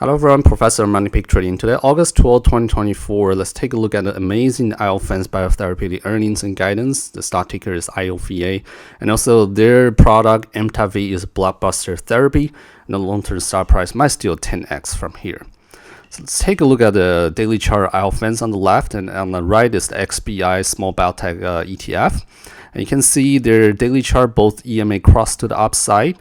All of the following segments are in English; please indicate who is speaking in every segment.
Speaker 1: Hello everyone, Professor Money Peak Trading. Today, August 12, 2024, let's take a look at the amazing Iovance Biotherapeutics earnings and guidance. The stock ticker is IOVA, and also their product Amtagvi is Blockbuster therapy, and the long-term stock price might steal 10x from here. So let's take a look at the daily chart Iovance on the left, and on the right is the XBI Small Biotech ETF. And you can see their daily chart, both EMA crossed to the upside.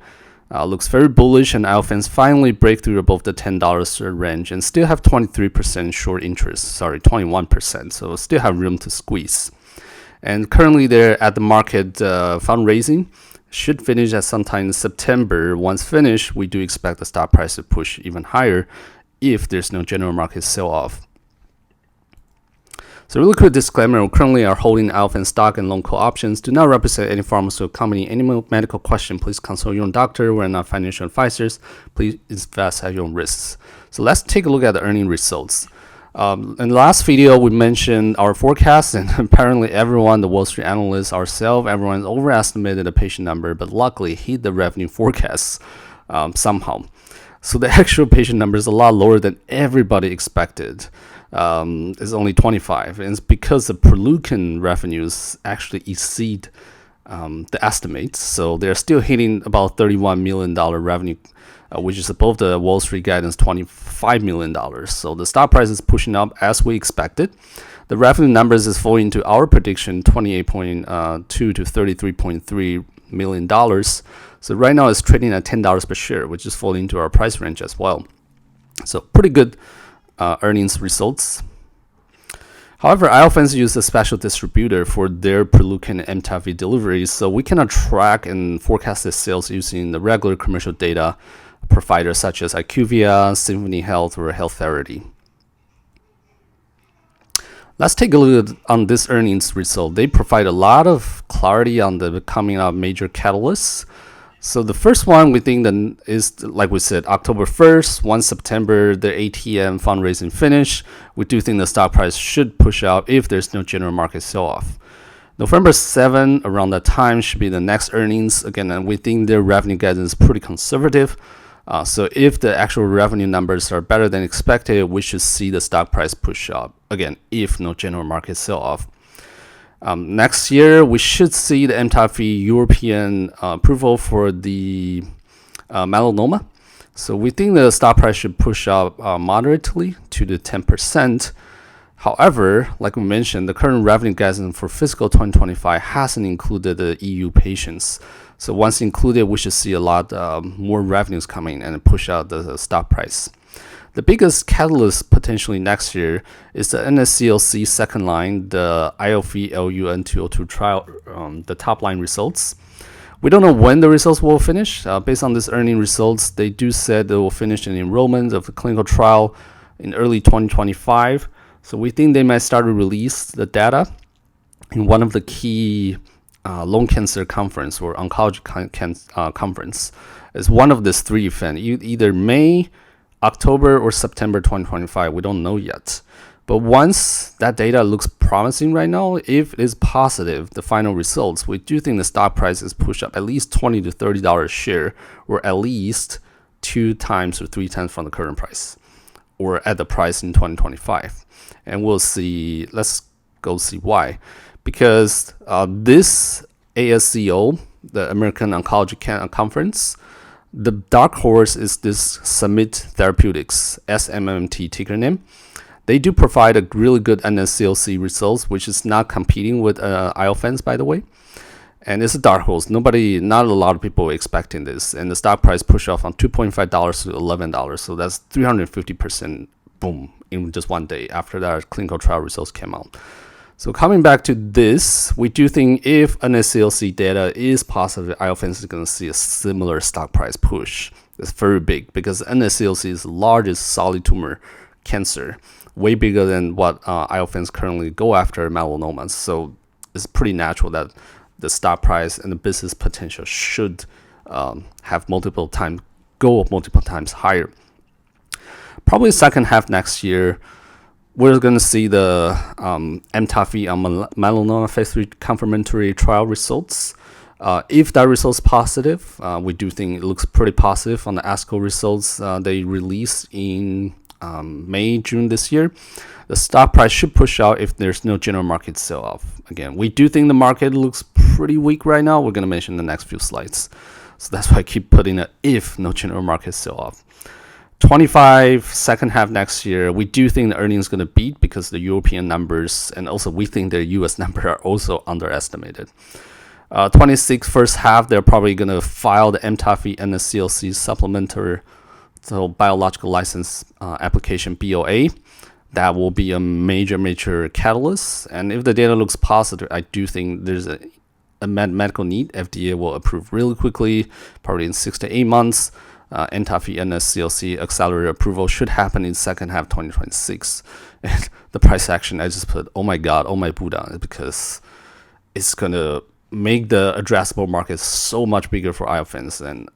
Speaker 1: Looks very bullish, and Iovance finally break through above the $10 range and still have 23% short interest, 21%, so still have room to squeeze. And currently they're at the market fundraising, should finish at sometime in September. Once finished, we do expect the stock price to push even higher if there's no general market sell-off. So really quick disclaimer, we currently are holding Iovance stock and long call options. Do not represent any pharmaceutical company. Any medical question, please consult your own doctor. We're not financial advisors. Please invest at your own risks. So let's take a look at the earning results. In the last video, we mentioned our forecast, and apparently everyone, the Wall Street analysts, ourselves, everyone overestimated the patient number, but luckily hit the revenue forecasts somehow. So the actual patient number is a lot lower than everybody expected. Is only 25, and it's because the Proleukin revenues actually exceed the estimates. So they're still hitting about $31 million revenue, which is above the Wall Street guidance $25 million. So the stock price is pushing up as we expected. The revenue numbers is falling into our prediction, $28.2 to $33.3 million. So right now it's trading at $10 per share, which is falling into our price range as well. So pretty good earnings results. However, Iovance used a special distributor for their Proleukin and Amtagvi deliveries, so we cannot track and forecast the sales using the regular commercial data providers such as IQVIA, Symphony Health, or Health Therapy. Let's take a look on this earnings result. They provide a lot of clarity on the coming up major catalysts. So the first one we think that is, like we said, October 1st, 1 September, the ATM fundraising finish. We do think the stock price should push up if there's no general market sell-off. November 7, around that time, should be the next earnings. Again, and we think their revenue guidance is pretty conservative. So if the actual revenue numbers are better than expected, we should see the stock price push up. Again, if no general market sell-off. Next year, we should see the Amtagvi European approval for the melanoma. So we think the stock price should push up moderately to the 10%. However, like we mentioned, the current revenue guidance for fiscal 2025 hasn't included the EU patients. So once included, we should see a lot more revenues coming and push out the stock price. The biggest catalyst potentially next year is the NSCLC second line, the IOVA Aug trial, the top line results. We don't know when the results will finish. Based on these earning results, they do say they will finish an enrollment of the clinical trial in early 2025. So we think they might start to release the data in one of the key lung cancer conference or oncology conference. It's one of these three events, either May, October, or September 2025. We don't know yet. But once that data looks promising right now, if it is positive, the final results, we do think the stock price is pushed up at least $20 to $30 a share, or at least 2 times or 3 times from the current price, or at the price in 2025. And we'll see, let's go see why. Because this ASCO, the American Oncology Conference, the dark horse is this Summit Therapeutics, SMMT ticker name. They do provide a really good NSCLC results, which is not competing with Iovance, by the way. And it's a dark horse. Not a lot of people expecting this. And the stock price pushed off from $2.5 to $11. So that's 350% boom in just one day after that clinical trial results came out. So coming back to this, we do think if NSCLC data is positive, Iovance is going to see a similar stock price push. It's very big because NSCLC is the largest solid tumor cancer, way bigger than what Iovance currently go after melanomas. So it's pretty natural that the stock price and the business potential should have multiple times higher. Probably second half next year, we're going to see the Amtagvi on melanoma phase 3 confirmatory trial results. If that result's positive, we do think it looks pretty positive on the ASCO results they released in May, June this year. The stock price should push out if there's no general market sell-off. Again, we do think the market looks pretty weak right now. We're going to mention in the next few slides. So that's why I keep putting it if no general market sell-off. 25 second half next year, we do think the earnings is going to beat because the European numbers and also we think the US numbers are also underestimated. 26 first half, they're probably going to file the Amtagvi and the CLC supplementary, so biological license application BOA. That will be a major catalyst. And if the data looks positive, I do think there's a medical need. FDA will approve really quickly, probably in 6 to 8 months. Amtagvi and the CLC accelerated approval should happen in second half 2026. And the price action, I just put, oh my God, oh my Buddha, because it's going to make the addressable market so much bigger for Iovance, and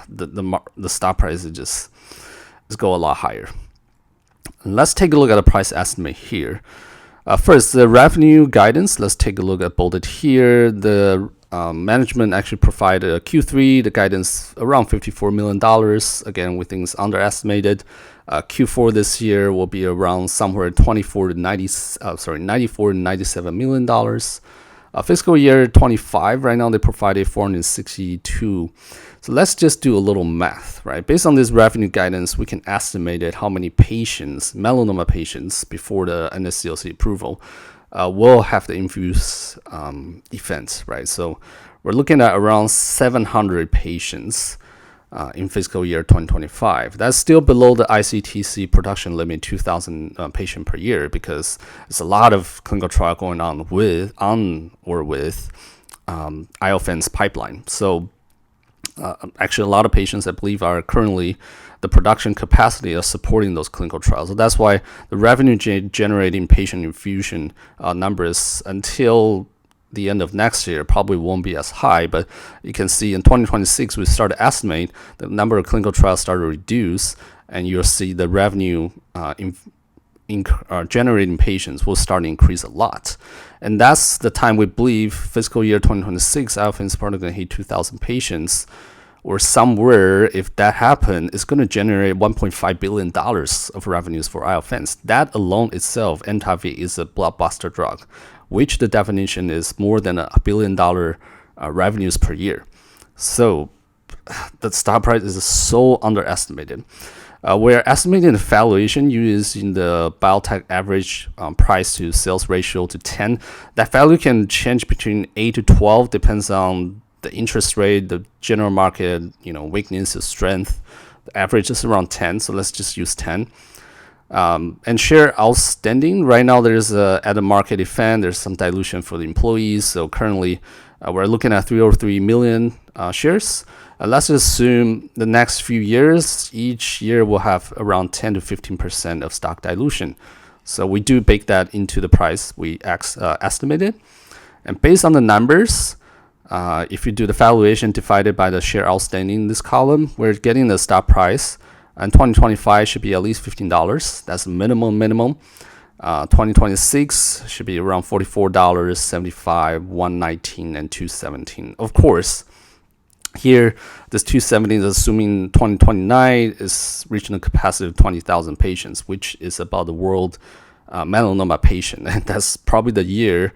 Speaker 1: the stock price is just go a lot higher. Let's take a look at the price estimate here. First, the revenue guidance. Let's take a look at bolded here. The management actually provided a Q3, the guidance around $54 million. Again, we think it's underestimated. Q4 this year will be around somewhere 94 to 97 million dollars. Fiscal year 25, right now they provided 462. So let's just do a little math, right? Based on this revenue guidance, we can estimate how many patients, melanoma patients, before the NSCLC approval will have the infuse event, right? So we're looking at around 700 patients in fiscal year 2025. That's still below the ICTC production limit, 2,000 patient per year, because there's a lot of clinical trial going on with Iovance pipeline. So actually, a lot of patients, I believe, are currently the production capacity of supporting those clinical trials. So that's why the revenue generating patient infusion numbers until the end of next year probably won't be as high, but you can see in 2026 we start to estimate the number of clinical trials start to reduce, and you'll see the revenue generating patients will start to increase a lot. And that's the time we believe fiscal year 2026 Iovance is probably going to hit 2,000 patients, or somewhere. If that happens, it's going to generate $1.5 billion of revenues for Iovance. That alone itself, Amtagvi is a blockbuster drug, which the definition is more than $1 billion revenues per year. So the stock price is so underestimated. We're estimating the valuation using the biotech average price to sales ratio to 10. That value can change between 8 to 12, depends on the interest rate, the general market, weakness or strength. The average is around 10, so let's just use 10. And share outstanding. Right now, there's at the market event, there's some dilution for the employees. So currently, we're looking at 303 million shares. Let's assume the next few years, each year will have around 10 to 15% of stock dilution. So we do bake that into the price we estimated. And based on the numbers, if you do the valuation divided by the share outstanding in this column, we're getting the stock price. And 2025 should be at least $15. That's minimum. 2026 should be around $44, $75, $119, and $217. Of course, here this $217 is assuming 2029 is reaching a capacity of 20,000 patients, which is about the world melanoma patient, and that's probably the year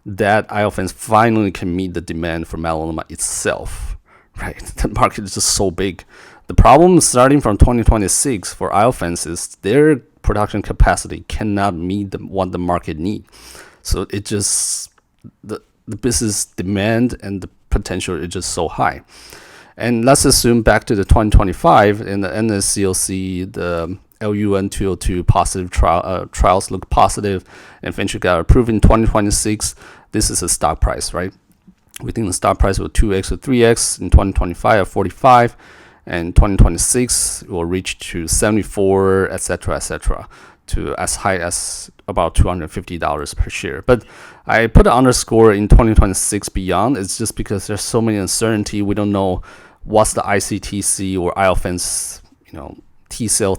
Speaker 1: that Iovance finally can meet the demand for melanoma itself. Right, the market is just so big. The problem starting from 2026 for Iovance is their production capacity cannot meet what the market needs. So it just, the business demand and the potential is just so high. And let's assume back to the 2025 in the NSCLC, the LUN 202 positive trials look positive and eventually got approved in 2026. This is a stock price, right? We think the stock price will 2x or 3x in 2025 at 45. And 2026 will reach to 74, etc., to as high as about $250 per share. But I put an underscore in 2026 beyond. It's just because there's so many uncertainty. We don't know what's the ICTC or Iovance, TIL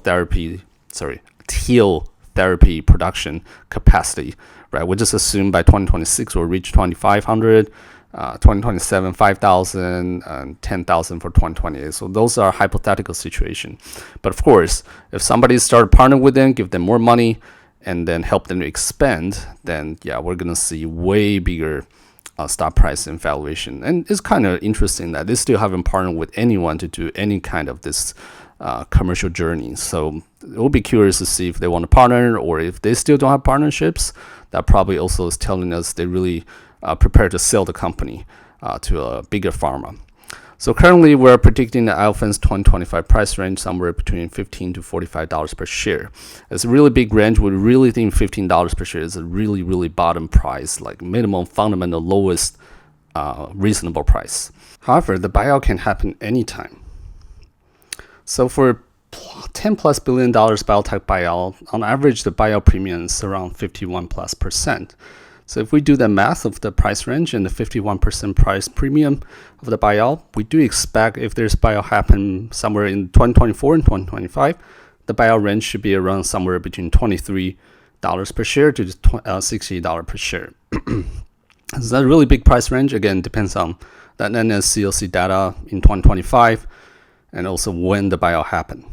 Speaker 1: therapy production capacity, right? We just assume by 2026 we'll reach 2,500. 2027 5,000 and 10,000 for 2028. So those are hypothetical situation. But of course, if somebody started partnering with them, give them more money, and then help them to expand, then yeah, we're gonna see way bigger stock price and valuation. And it's kind of interesting that they still haven't partnered with anyone to do any kind of this commercial journey. So it will be curious to see if they want to partner, or if they still don't have partnerships. That probably also is telling us they really prepare to sell the company to a bigger pharma. So currently we're predicting the Iovance 2025 price range somewhere between $15 to $45 per share. It's a really big range. We really think $15 per share is a really bottom price, like minimum fundamental lowest reasonable price. However, the buyout can happen anytime. So for $10+ billion biotech buyout, on average the buyout premium is around 51+%. So if we do the math of the price range and the 51% price premium of the buyout, we do expect if there's buyout happen somewhere in 2024 and 2025, the buyout range should be around somewhere between $23 per share to $60 per share. It's a really big price range. Again, depends on that NSCLC data in 2025 and also when the buyout happened.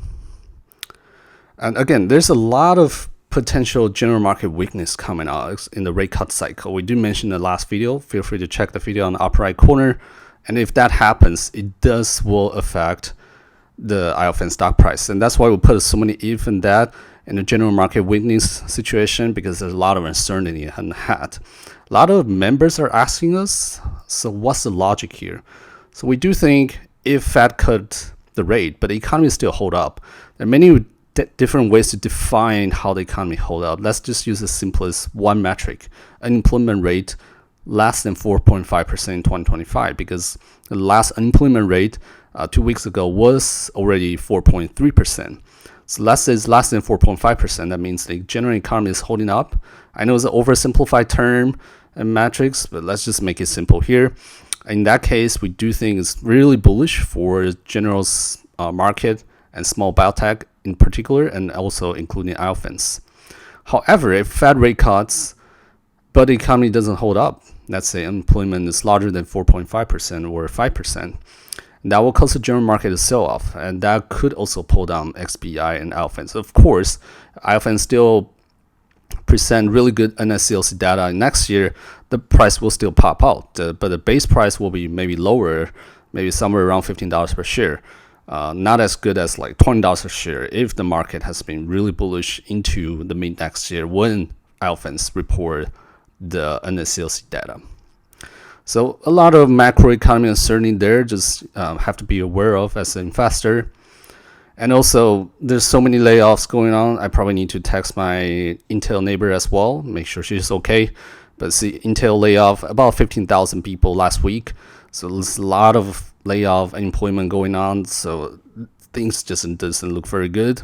Speaker 1: And again, there's a lot of potential general market weakness coming out in the rate cut cycle. We do mention in the last video. Feel free to check the video on the upper right corner. And if that happens, it will affect the Iovance stock price. And that's why we put so many if in that in the general market weakness situation, because there's a lot of uncertainty in that. A lot of members are asking us, so what's the logic here? So we do think if Fed cut the rate, but the economy still hold up, there are many different ways to define how the economy hold up. Let's just use the simplest one metric: unemployment rate less than 4.5% in 2025, because the last unemployment rate 2 weeks ago was already 4.3%. So let's say it's less than 4.5%. That means the general economy is holding up. I know it's an oversimplified term and metrics, but let's just make it simple here. In that case, we do think it's really bullish for the general market and small biotech in particular, and also including Iovance. However, if Fed rate cuts, but the economy doesn't hold up, let's say unemployment is larger than 4.5% or 5%, that will cause the general market to sell off, and that could also pull down XBI and Iovance. Of course, Iovance still present really good NSCLC data next year. The price will still pop out, but the base price will be maybe lower, maybe somewhere around $15 per share. Not as good as like $20 a share if the market has been really bullish into the mid next year when Iovance report the NSCLC data. So a lot of macroeconomic uncertainty there, just have to be aware of as an investor. And also there's so many layoffs going on. I probably need to text my Intel neighbor as well, make sure she's okay. But see, Intel layoff about 15,000 people last week. So there's a lot of layoff unemployment going on. So things just doesn't look very good.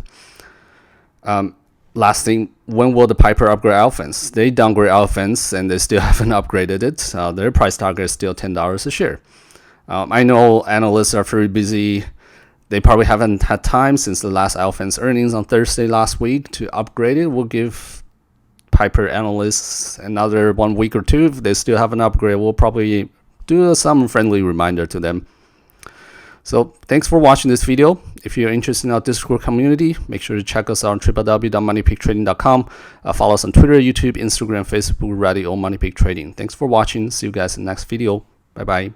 Speaker 1: Last thing, when will the Piper upgrade Iovance? They downgrade Iovance and they still haven't upgraded it. Their price target is still $10 a share. I know analysts are very busy. They probably haven't had time since the last Iovance earnings on Thursday last week to upgrade it. We'll give Piper analysts another 1 week or two. If they still haven't upgraded, we'll probably do some friendly reminder to them. So thanks for watching this video. If you're interested in our Discord community, make sure to check us out on www.moneypeaktrading.com. Follow us on Twitter, YouTube, Instagram, Facebook, Reddit, or Money Peak Trading. Thanks for watching. See you guys in the next video. Bye-bye.